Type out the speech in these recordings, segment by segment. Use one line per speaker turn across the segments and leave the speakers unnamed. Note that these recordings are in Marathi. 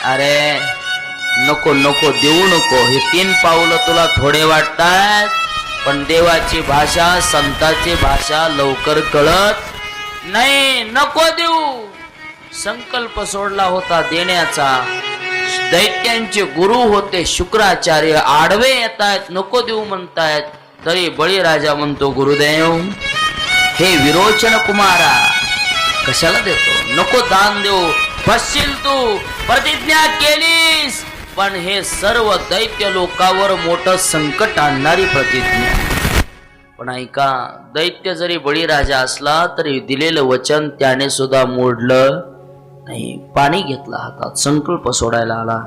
अरे नको नको देऊ नको. हे 3 पावलं तुला थोडे वाटतात, पण देवाची भाषा, संताची भाषा लवकर कळत नाही. नको देऊ. संकल्प सोडला होता देण्याचा. दैत्यांचे गुरु होते शुक्राचार्य, आडवे येतायत, नको देऊ म्हणतायत. तरी बळीराजा म्हणतो, गुरुदेव हे विरोचन कुमारा कशाला देतो, नको दान देऊ. फसशील तू, प्रतिज्ञा केलीस, पण हे सर्व दैत्य लोकांवर मोठं संकट आणणारी प्रतिज्ञा. पण ऐका, दैत्य जरी बळीराजा असला तरी दिलेलं वचन त्याने सुद्धा मोडलं नाही. पाणी घेतला हातात, संकल्प सोडायला आला.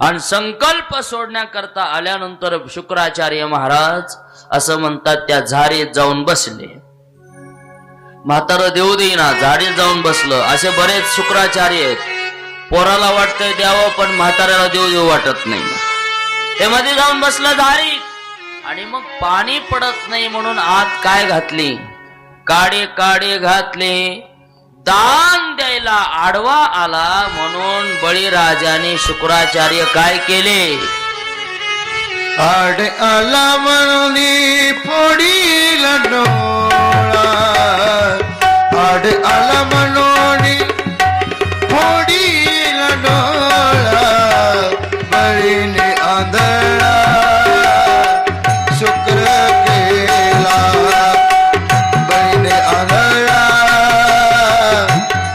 आणि संकल्प सोडण्याकरता आल्यानंतर शुक्राचार्य महाराज असं म्हणतात, त्या झाडीत जाऊन बसले. म्हातारं देऊ देईना, झाडीत जाऊन बसलं. असे बरेच शुक्राचार्य आहेत. पोराला वाटतंय द्यावं, पण म्हाताऱ्याला देऊ देऊ वाटत नाही. ते मध्ये जाऊन बसलं झाडीत. आणि मग पाणी पडत नाही म्हणून आत काय घातली, काडे काडे घातले. दान द्यायला आडवा आला म्हणून बळीराजाने शुक्राचार्य काय केले,
आड आला म्हणून फोडील डोळा, आड आला म्हणून फोडील डोळा. बळीने आंधळा शुक्र केला, बळीने आंधळा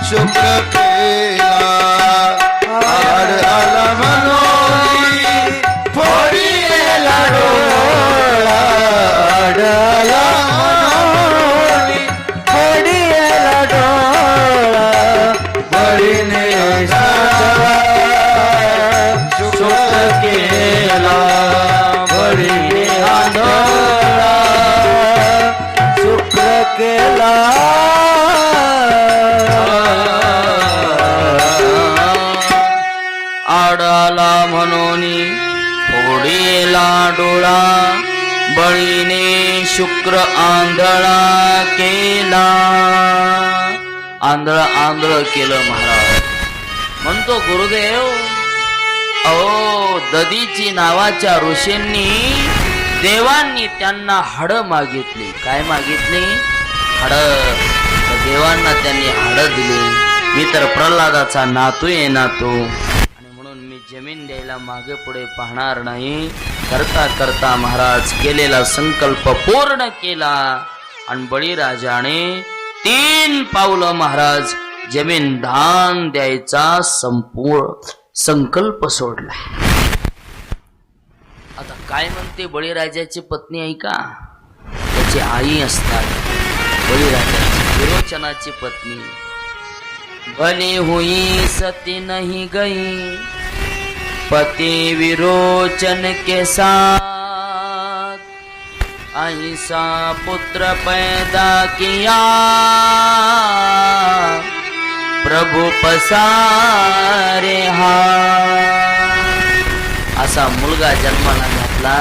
शुक्र केला. आड आला म्हणून फोडील डोळा, आड आला म्हणून फोडील डोळा. बळीने आंधळा शुक्र केला, बळीने आंधळा शुक्र केला.
आडाला म्हणून फोडीला डोळा, बळीने शुक्र आंधळा केला. आंधळ आंधळ केलं महाराज. म्हणतो गुरुदेव, अहो ददीची नावाच्या ऋषींनी, देवांनी त्यांना हाड मागितली. काय मागितली? हाड. देवांना त्यांनी हाड दिली. मी तर प्रल्हादाचा नातू आहे नातू, आणि म्हणून मी जमीन द्यायला मागे पुढे पाहणार नाही. करता करता महाराज केलेला संकल्प पूर्ण केला. आणि बळीराजाने 3 पावलं महाराज जमीन दान द्यायचा संपूर्ण संकल्प सोडला. आता काय म्हणते बळीराजाची पत्नी ऐका. त्याची आई असतात बळीराजाची, विरोचनाची पत्नी. भले हुई सती नहीं गई पति विरोचन के साथ, ऐसा पुत्र पैदा किया प्रभु पसारे हाथ. असा मुलगा जन्माला घातला.